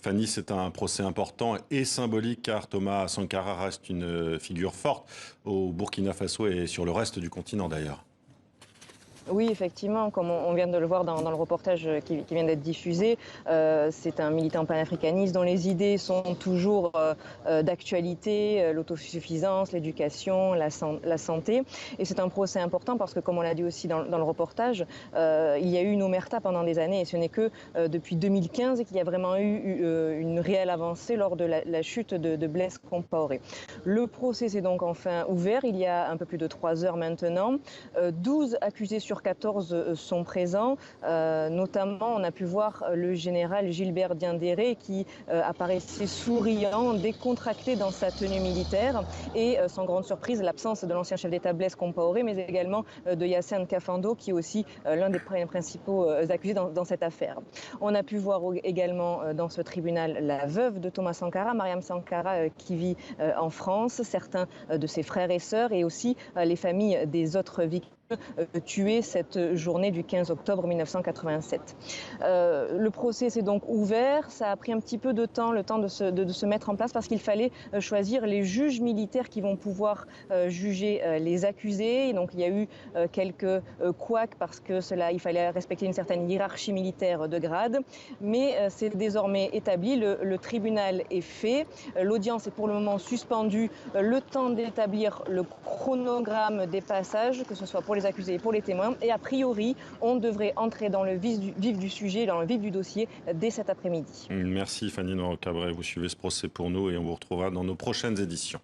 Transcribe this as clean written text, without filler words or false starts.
Fanny, c'est un procès important et symbolique car Thomas Sankara reste une figure forte au Burkina Faso et sur le reste du continent d'ailleurs. Oui, effectivement, comme on vient de le voir dans le reportage qui vient d'être diffusé, c'est un militant panafricaniste dont les idées sont toujours d'actualité, l'autosuffisance, l'éducation, la santé. Et c'est un procès important parce que, comme on l'a dit aussi dans le reportage, il y a eu une omerta pendant des années et ce n'est que depuis 2015 qu'il y a vraiment eu une réelle avancée lors de la chute de Blaise Compaoré. Le procès s'est donc enfin ouvert il y a un peu plus de 3 heures maintenant. 12 accusés sur 14 sont présents. Notamment, on a pu voir le général Gilbert Diendéré qui apparaissait souriant, décontracté dans sa tenue militaire. Et sans grande surprise, l'absence de l'ancien chef d'État Blaise Compaoré, mais également de Yassine Kafando, qui est aussi l'un des principaux accusés dans cette affaire. On a pu voir également dans ce tribunal la veuve de Thomas Sankara, Mariam Sankara, qui vit en France, certains de ses frères et sœurs et aussi les familles des autres victimes tués cette journée du 15 octobre 1987. Le procès s'est donc ouvert. Ça a pris un petit peu de temps, le temps de se mettre en place parce qu'il fallait choisir les juges militaires qui vont pouvoir juger les accusés. Donc il y a eu quelques couacs parce que il fallait respecter une certaine hiérarchie militaire de grade. Mais c'est désormais établi. Le tribunal est fait. L'audience est pour le moment suspendue. Le temps d'établir le chronogramme des passages, que ce soit pour les accusés et pour les témoins. Et a priori, on devrait entrer dans le vif du sujet, dans le vif du dossier dès cet après-midi. Merci Fanny Noir-Cabré, vous suivez ce procès pour nous et on vous retrouvera dans nos prochaines éditions.